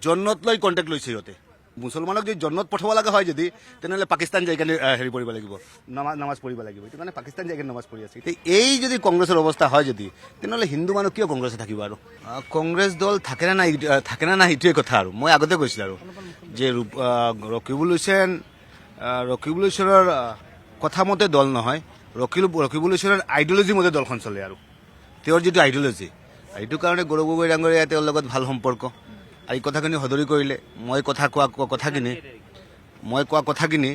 জন্নত লৈ কণ্টেক্ট লৈছে সিহঁতে মুছলমানক যদি জন্নত পঠাব লগা হয় যদি তেনেহ'লে পাকিস্তান যাই কাৰণে হেৰি পঢ়িব লাগিব নামাজ পঢ়িব লাগিব এইটো কাৰণে পাকিস্তান যাই কাৰণে নামাজ পঢ়ি আছে এই যদি কংগ্ৰেছৰ অৱস্থা হয় যদি তেনেহ'লে হিন্দু মানুহ কিয় কংগ্ৰেছে থাকিব আৰু কংগ্ৰেছ দল থাকে না নাই সেইটোৱে কথা আৰু মই আগতে কৈছিলোঁ আৰু যে ৰকিবুল হুছেইনৰ কথা মতে দল নহয় ৰকিবুল হুছেইনৰ আইডিঅলজি মতে দলখন চলে আৰু তেওঁৰ যিটো আইডিঅলজি এইটো কাৰণে গৌৰৱ গগৈ ডাঙৰীয়া তেওঁৰ লগত ভাল সম্পৰ্ক আৰু এই কথাখিনি সদৰি কৰিলে মই কোৱা কথাখিনি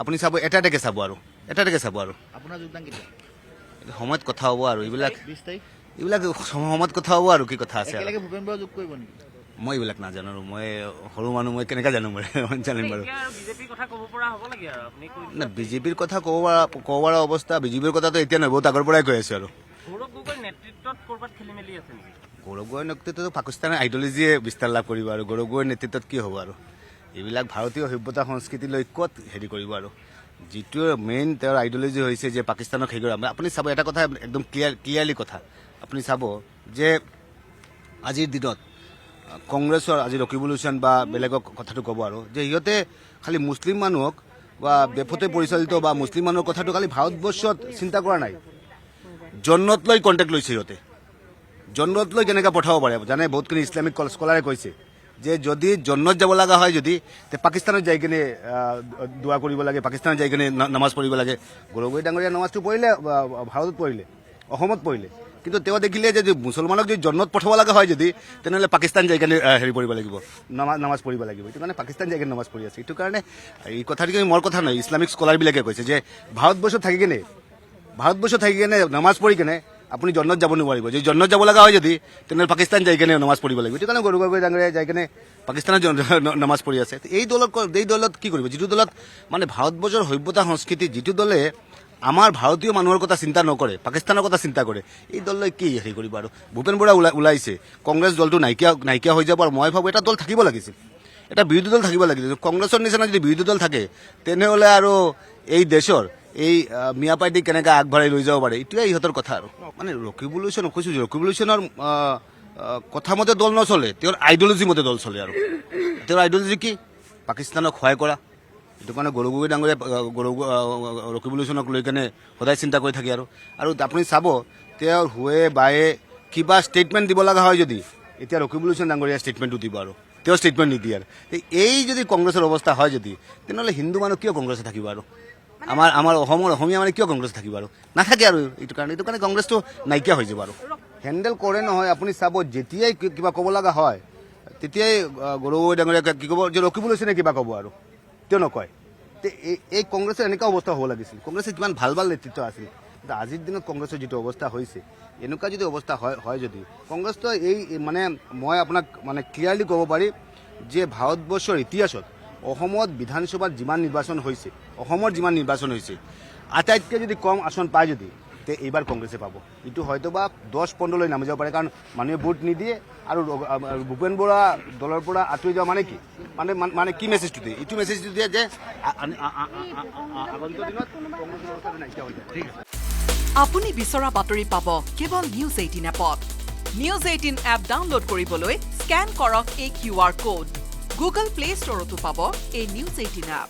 আপুনি চাব এটা এটাকে চাব আৰু আপোনাৰ যোগদান কেতিয়া সময়ত কথা হ'ব আৰু এইবিলাক 20 তাৰিখ সময়ত কথা হ'ব আৰু কি কথা আছে আৰু। একেলগে ভূপেন বৰা যোগ কৰিব নেকি মই এইবিলাক নাজানো আৰু মই সৰু মানুহ মই কেনেকৈ জানো মই জানিম বাৰু বিজেপিৰ কথা ক'ব পৰা হ'ব লাগে আৰু আপুনি না বিজেপিৰ কথা ক'ব পৰা অৱস্থা বিজেপিৰ কথাটো এতিয়া নহয় বহুত আগৰ পৰাই কৈ আছোঁ আৰু গৌৰৱ গগৈৰ নেতৃত্বত ক'ৰবাত খেলি মেলি আছে নেকি গৌৰৱ গগৈৰ নেতৃত্বত পাকিস্তানৰ আইডিঅলজিয়ে বিস্তাৰ লাভ কৰিব আৰু গৌৰৱ গগৈৰ নেতৃত্বত কি হ'ব আৰু এইবিলাক ভাৰতীয় সভ্যতা সংস্কৃতি লৈ ক'ত হেৰি কৰিব আৰু যিটো মেইন তেওঁৰ আইডিঅলজি হৈছে যে পাকিস্তানক হেৰি কৰা আপুনি চাব এটা কথা একদম ক্লিয়াৰলি কথা আপুনি চাব যে আজিৰ দিনত কংগ্ৰেছৰ আজি ৰকিবুল হুছেইন বা বেলেগক কথাটো ক'ব আৰু যে সিহঁতে খালি মুছলিম মানুহক বা বেফতে পৰিচালিত বা মুছলিম মানুহৰ কথাটো খালি ভাৰতবৰ্ষত চিন্তা কৰা নাই জন্নত লৈ কণ্টেক্ট লৈছে সিহঁতে জন্নত লৈ কেনেকৈ পঠাব পাৰে জানে বহুতখিনি ইছলামিক স্কলাৰে কৈছে যে যদি জন্নত যাব লগা হয় যদি তে পাকিস্তানত যাই কিনে দোৱা কৰিব লাগে পাকিস্তানত যাই কিনে নামাজ পঢ়িব লাগে গৌৰৱ গগৈ ডাঙৰীয়া নামাজটো পঢ়িলে ভাৰতত পঢ়িলে অসমত পঢ়িলে কিন্তু তেওঁ দেখিলে যে মুছলমানক যদি জন্নত পঠাব লগা হয় যদি তেনেহ'লে পাকিস্তান যাই কাৰণে হেৰি পঢ়িব লাগিব নামাজ পঢ়িব লাগিব এইটো কাৰণে পাকিস্তান যাই কিনে নামাজ পঢ়ি আছে এইটো কাৰণে এই কথাটো মোৰ কথা নহয় ইছলামিক স্কলাৰবিলাকে কৈছে যে ভাৰতবৰ্ষত থাকি কিনে নামাজ পঢ়ি কিনে আপুনি জন্নত যাব নোৱাৰিব যদি জন্নত যাব লগা হয় যদি তেনেহ'লে পাকিস্তান যাই কিনে নামাজ পঢ়িব লাগিব এইটো কাৰণে গৌৰৱ গগৈ ডাঙৰীয়া যাই কিনে পাকিস্তানত নামাজ পঢ়ি আছে এই দলত কি কৰিব যিটো দলত মানে ভাৰতবৰ্ষৰ সভ্যতা সংস্কৃতি যিটো দলে আমাৰ ভাৰতীয় মানুহৰ কথা চিন্তা নকৰে পাকিস্তানৰ কথা চিন্তা কৰে এই দললৈ কি হেৰি কৰিব আৰু ভূপেন বৰা ওলাইছে কংগ্ৰেছ দলটো নাইকিয়া হৈ যাব আৰু মই ভাবোঁ এটা দল থাকিব লাগিছিল এটা বিৰোধী দল থাকিব লাগিছিল কংগ্ৰেছৰ নিচিনা যদি বিৰোধী দল থাকে তেনেহ'লে আৰু এই দেশৰ এই মিয়া পাৰ্টি কেনেকৈ আগবঢ়াই লৈ যাব পাৰে এইটোৱে ইহঁতৰ কথা আৰু মানে ৰকিবুল হুছেইন কৈছোঁ যে ৰকিবুল হুছেইনৰ কথা মতে দল নচলে তেওঁৰ আইডিঅলজি মতে দল চলে আৰু তেওঁৰ আইডিঅলজি কি পাকিস্তানক সহায় কৰা এইটো কাৰণে গৌৰৱ গগৈ ডাঙৰীয়া ৰকিবুল হুছেইনক লৈ কেনে সদায় চিন্তা কৰি থাকে আৰু আপুনি চাব তেওঁৰ হুৱে বায়ে কিবা ষ্টেটমেণ্ট দিব লগা হয় যদি এতিয়া ৰকিবুল হুছেইন ডাঙৰীয়া ষ্টেটমেণ্টটো দিব আৰু তেওঁ ষ্টেটমেণ্ট নিদিয়ে আৰু এই যদি কংগ্ৰেছৰ অৱস্থা হয় যদি তেনেহ'লে হিন্দু মানুহ কিয় কংগ্ৰেছে থাকিব আৰু আমাৰ অসমীয়া মানে কিয় কংগ্ৰেছ থাকিব আৰু নাথাকে আৰু এইটো কাৰণে কংগ্ৰেছটো নাইকিয়া হৈ যাব আৰু হেণ্ডেল কৰে নহয় আপুনি চাব যেতিয়াই কিবা ক'ব লগা হয় তেতিয়াই গৌৰৱ গগৈ ডাঙৰীয়া কি ক'ব যে ৰকিবুল হুছেইনে কিবা ক'ব আৰু তেওঁ নকয় এই কংগ্ৰেছৰ এনেকুৱা অৱস্থা হ'ব লাগিছিল কংগ্ৰেছৰ কিমান ভাল নেতৃত্ব আছিল কিন্তু আজিৰ দিনত কংগ্ৰেছৰ যিটো অৱস্থা হৈছে এনেকুৱা যদি অৱস্থা হয় যদি কংগ্ৰেছটো এই মানে মই আপোনাক মানে ক্লিয়াৰলি ক'ব পাৰি যে ভাৰতবৰ্ষৰ ইতিহাসত অসমত বিধানসভাত যিমান নিৰ্বাচন হৈছে আটাইতকৈ যদি কম আসন পায় যদি তে এইবাৰ কংগ্ৰেছে পাব এইটো হয়তো বা 10-15 লৈ নামি যাব পাৰে কাৰণ মানুহে ভোট নিদিয়ে আৰু ভূপেন বৰা দলৰ পৰা আঁতৰি যোৱা মানে কি মানে কি মেছেজটো দিয়ে এইটো মেছেজটো দিয়ে যে আগন্তুক দিনত কংগ্ৰেছৰ অৱস্থাটো নাইকিয়া হৈ যায় ঠিক আছে আপুনি বিচৰা বাতৰি পাব কেৱল নিউজ 18 এপত নিউজ 18 এপ ডাউনলোড কৰিবলৈ স্কেন কৰক এই QR কোড গুগল প্লে ষ্টৰতো পাব এই নিউজ 18 এপ